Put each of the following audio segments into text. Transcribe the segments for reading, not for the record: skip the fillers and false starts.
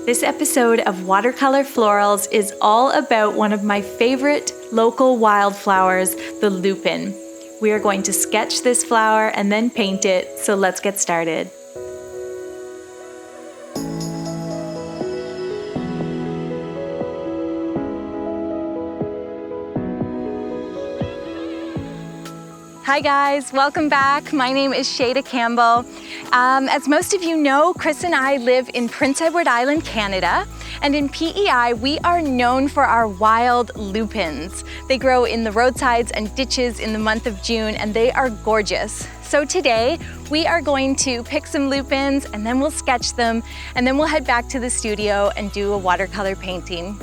This episode of Watercolor Florals is all about one of my favorite local wildflowers, the lupin. We are going to sketch this flower and then paint it, so let's get started. Hi guys, welcome back. My name is Shayda Campbell. As most of you know, Chris and I live in Prince Edward Island, Canada, and in PEI we are known for our wild lupins. They grow in the roadsides and ditches in the month of June, and they are gorgeous. So today we are going to pick some lupins and then we'll sketch them, and then we'll head back to the studio and do a watercolor painting.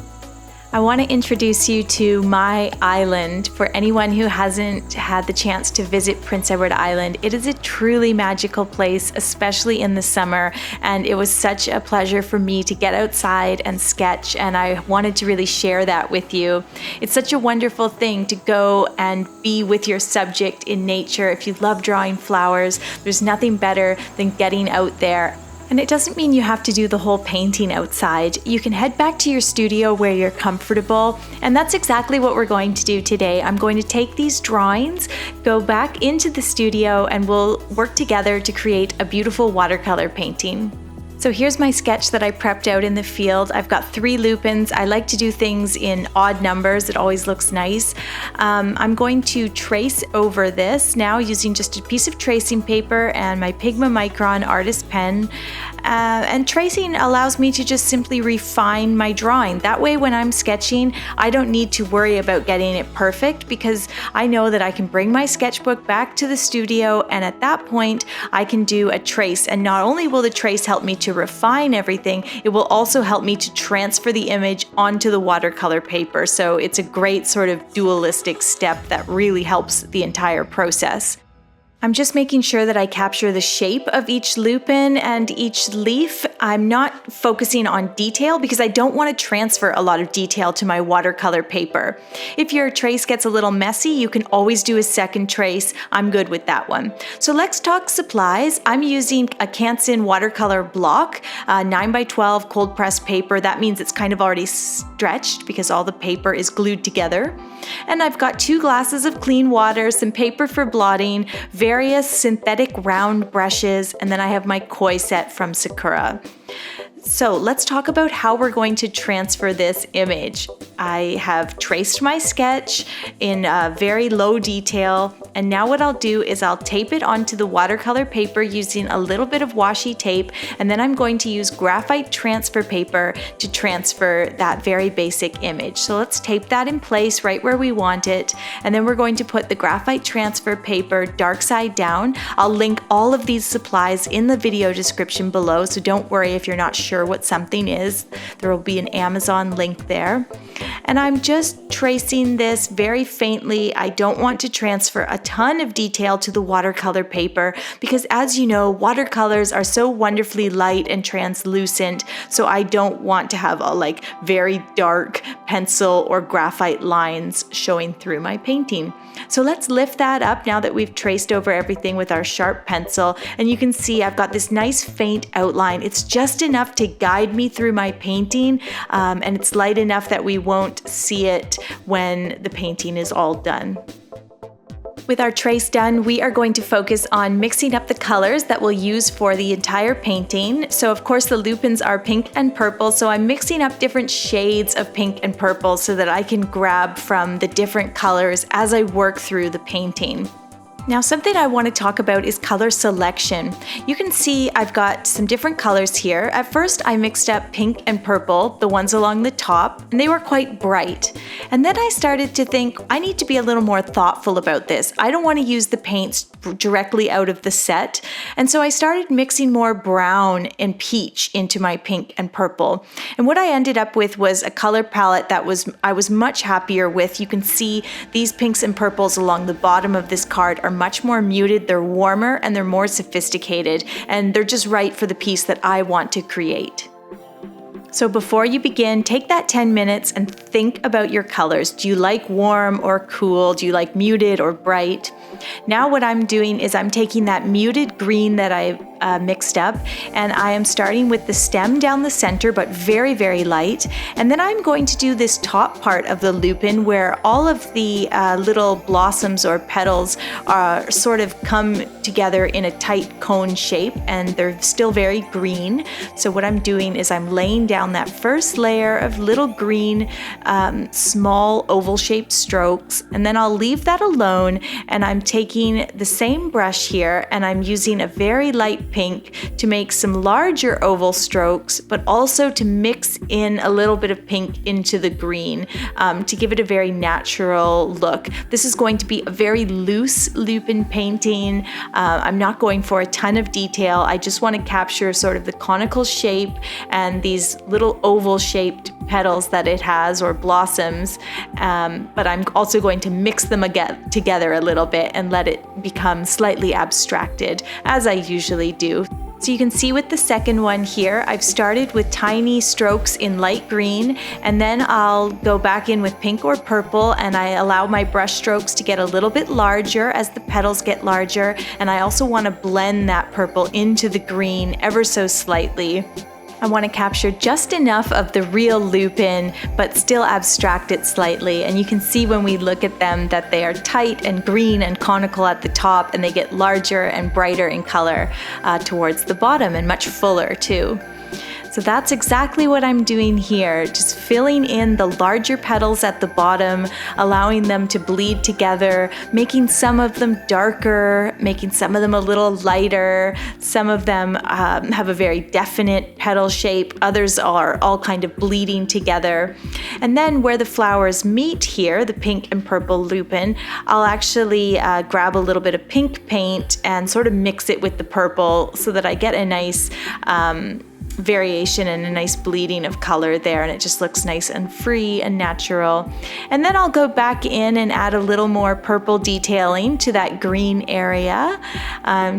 I want to introduce you to my island. For anyone who hasn't had the chance to visit Prince Edward Island, it is a truly magical place, especially in the summer, and it was such a pleasure for me to get outside and sketch, and I wanted to really share that with you. It's such a wonderful thing to go and be with your subject in nature. If you love drawing flowers, there's nothing better than getting out there. And it doesn't mean you have to do the whole painting outside. You can head back to your studio where you're comfortable, and that's exactly what we're going to do today. I'm going to take these drawings, go back into the studio, and we'll work together to create a beautiful watercolor painting. So here's my sketch that I prepped out in the field. I've got 3 lupins. I like to do things in odd numbers. It always looks nice. I'm going to trace over this now using just a piece of tracing paper and my Pigma Micron artist pen. And tracing allows me to just simply refine my drawing. That way when I'm sketching, I don't need to worry about getting it perfect, because I know that I can bring my sketchbook back to the studio, and at that point I can do a trace. And not only will the trace help me to refine everything, it will also help me to transfer the image onto the watercolor paper. So it's a great sort of dualistic step that really helps the entire process. I'm just making sure that I capture the shape of each lupin and each leaf. I'm not focusing on detail because I don't want to transfer a lot of detail to my watercolor paper. If your trace gets a little messy, you can always do a second trace. I'm good with that one. So let's talk supplies. I'm using a Canson watercolor block, 9x12 cold pressed paper. That means it's kind of already stretched because all the paper is glued together. And I've got 2 glasses of clean water, some paper for blotting, various synthetic round brushes, and then I have my koi set from Sakura. So let's talk about how we're going to transfer this image. I have traced my sketch in very low detail, and now what I'll do is I'll tape it onto the watercolor paper using a little bit of washi tape, and then I'm going to use graphite transfer paper to transfer that very basic image. So let's tape that in place right where we want it, and then we're going to put the graphite transfer paper dark side down. I'll link all of these supplies in the video description below, so don't worry if you're not sure what something is. There will be an Amazon link there. And I'm just tracing this very faintly. I don't want to transfer a ton of detail to the watercolor paper because, as you know, watercolors are so wonderfully light and translucent, so I don't want to have a very dark pencil or graphite lines showing through my painting. So let's lift that up now that we've traced over everything with our sharp pencil, and you can see I've got this nice faint outline. It's just enough to guide me through my painting, and it's light enough that we won't see it when the painting is all done. With our trace done, we are going to focus on mixing up the colors that we'll use for the entire painting. So of course the lupins are pink and purple, so I'm mixing up different shades of pink and purple so that I can grab from the different colors as I work through the painting. Now, something I want to talk about is color selection. You can see I've got some different colors here. At first, I mixed up pink and purple, the ones along the top, and they were quite bright. And then I started to think, I need to be a little more thoughtful about this. I don't want to use the paints directly out of the set. And so I started mixing more brown and peach into my pink and purple. And what I ended up with was a color palette that I was much happier with. You can see these pinks and purples along the bottom of this card are much more muted, they're warmer, and they're more sophisticated, and they're just right for the piece that I want to create. So before you begin, take that 10 minutes and think about your colors. Do you like warm or cool? Do you like muted or bright? Now what I'm doing is I'm taking that muted green that I mixed up, and I am starting with the stem down the center, but very, very light. And then I'm going to do this top part of the lupin where all of the little blossoms or petals are sort of come together in a tight cone shape, and they're still very green. So what I'm doing is I'm laying down that first layer of little green, small oval shaped strokes, and then I'll leave that alone, and I'm taking the same brush here and I'm using a very light pink to make some larger oval strokes, but also to mix in a little bit of pink into the green to give it a very natural look. This is going to be a very loose lupin painting. I'm not going for a ton of detail. I just want to capture sort of the conical shape and these little oval shaped petals that it has, or blossoms, but I'm also going to mix them together a little bit and let it become slightly abstracted, as I usually do. So you can see with the second one here, I've started with tiny strokes in light green, and then I'll go back in with pink or purple, and I allow my brush strokes to get a little bit larger as the petals get larger, and I also want to blend that purple into the green ever so slightly. I want to capture just enough of the real lupin, but still abstract it slightly. And you can see when we look at them that they are tight and green and conical at the top, and they get larger and brighter in color towards the bottom, and much fuller too. So that's exactly what I'm doing here, just filling in the larger petals at the bottom, allowing them to bleed together, making some of them darker, making some of them a little lighter. Some of them have a very definite petal shape, others are all kind of bleeding together. And then where the flowers meet here, the pink and purple lupin, I'll actually grab a little bit of pink paint and sort of mix it with the purple so that I get a nice variation and a nice bleeding of color there, and it just looks nice and free and natural. And then I'll go back in and add a little more purple detailing to that green area.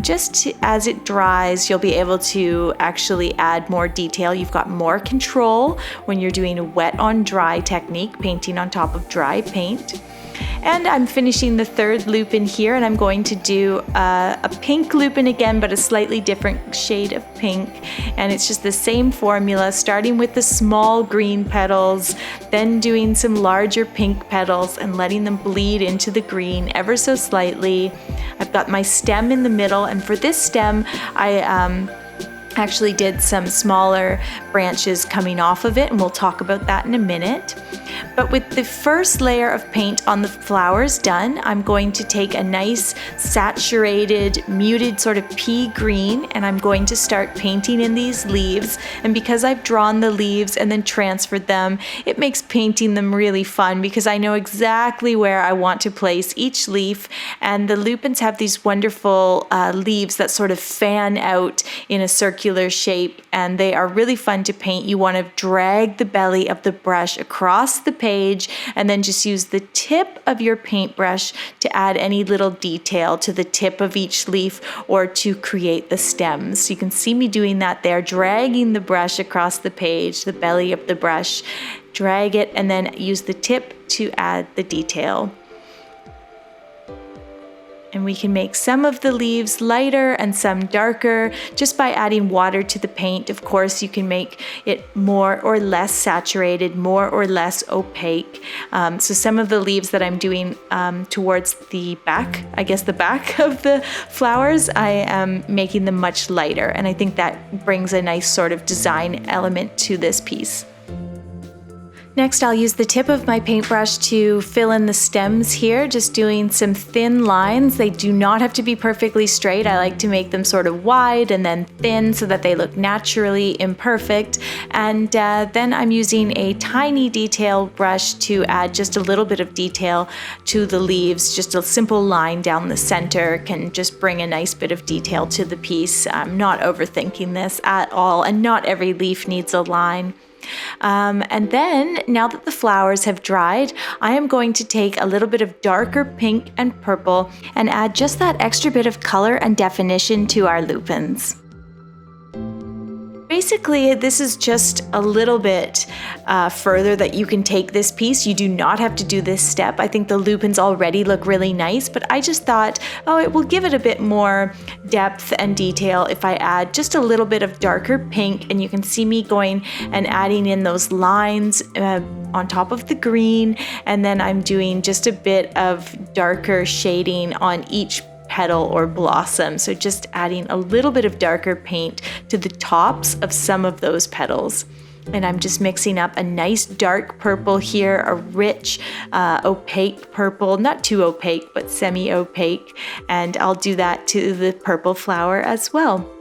Just as it dries, you'll be able to actually add more detail. You've got more control when you're doing a wet on dry technique, painting on top of dry paint. And I'm finishing the third lupin here, and I'm going to do a pink lupin again, but a slightly different shade of pink. And it's just the same formula, starting with the small green petals, then doing some larger pink petals and letting them bleed into the green ever so slightly. I've got my stem in the middle, and for this stem, I actually did some smaller branches coming off of it, and we'll talk about that in a minute. But with the first layer of paint on the flowers done, I'm going to take a nice saturated, muted sort of pea green, and I'm going to start painting in these leaves. And because I've drawn the leaves and then transferred them, it makes painting them really fun because I know exactly where I want to place each leaf. And the lupins have these wonderful leaves that sort of fan out in a circular shape, and they are really fun to paint. You want to drag the belly of the brush across the page and then just use the tip of your paintbrush to add any little detail to the tip of each leaf or to create the stems. So you can see me doing that there, dragging the brush across the page, the belly of the brush, drag it, and then use the tip to add the detail. And we can make some of the leaves lighter and some darker just by adding water to the paint. Of course, you can make it more or less saturated, more or less opaque. So some of the leaves that I'm doing towards the back, I guess the back of the flowers, I am making them much lighter. And I think that brings a nice sort of design element to this piece. Next, I'll use the tip of my paintbrush to fill in the stems here, just doing some thin lines. They do not have to be perfectly straight. I like to make them sort of wide and then thin so that they look naturally imperfect. And then I'm using a tiny detail brush to add just a little bit of detail to the leaves. Just a simple line down the center can just bring a nice bit of detail to the piece. I'm not overthinking this at all, and not every leaf needs a line. And then, now that the flowers have dried, I am going to take a little bit of darker pink and purple and add just that extra bit of color and definition to our lupins. Basically, this is just a little bit further that you can take this piece. You do not have to do this step. I think the lupins already look really nice, but I just thought, oh, it will give it a bit more depth and detail if I add just a little bit of darker pink. And you can see me going and adding in those lines on top of the green, and then I'm doing just a bit of darker shading on each petal or blossom. So just adding a little bit of darker paint to the tops of some of those petals. And I'm just mixing up a nice dark purple here, a rich opaque purple, not too opaque, but semi-opaque. And I'll do that to the purple flower as well.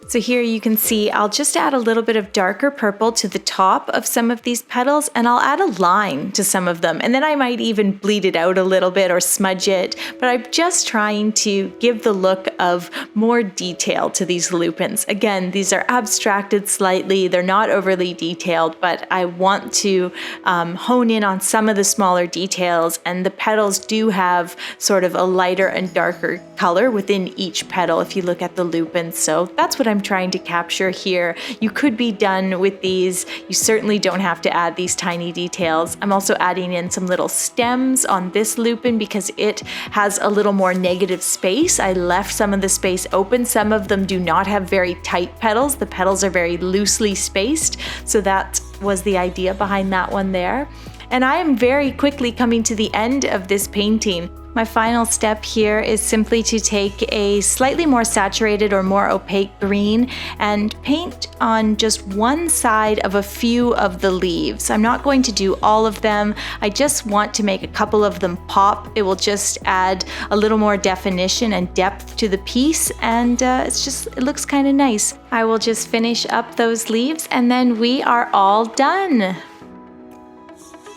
So here you can see I'll just add a little bit of darker purple to the top of some of these petals, and I'll add a line to some of them, and then I might even bleed it out a little bit or smudge it, but I'm just trying to give the look of more detail to these lupins. Again, these are abstracted slightly, they're not overly detailed, but I want to hone in on some of the smaller details, and the petals do have sort of a lighter and darker color within each petal if you look at the lupins. So that's what I'm trying to capture here. You could be done with these. You certainly don't have to add these tiny details. I'm also adding in some little stems on this lupin because it has a little more negative space. I left some of the space open. Some of them do not have very tight petals. The petals are very loosely spaced. So that was the idea behind that one there. And I am very quickly coming to the end of this painting. My final step here is simply to take a slightly more saturated or more opaque green and paint on just one side of a few of the leaves. I'm not going to do all of them. I just want to make a couple of them pop. It will just add a little more definition and depth to the piece, and it looks kind of nice. I will just finish up those leaves and then we are all done.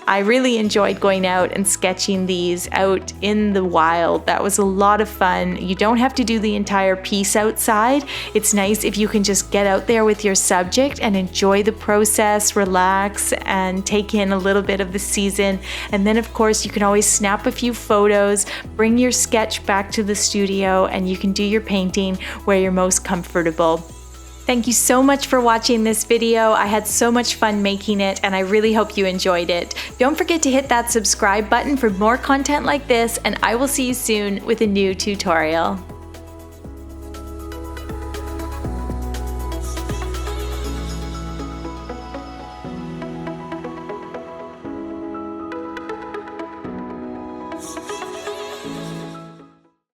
I really enjoyed going out and sketching these out in the wild. That was a lot of fun. You don't have to do the entire piece outside. It's nice if you can just get out there with your subject and enjoy the process, relax, and take in a little bit of the season. And then of course you can always snap a few photos, bring your sketch back to the studio, and you can do your painting where you're most comfortable. Thank you so much for watching this video. I had so much fun making it, and I really hope you enjoyed it. Don't forget to hit that subscribe button for more content like this, and I will see you soon with a new tutorial.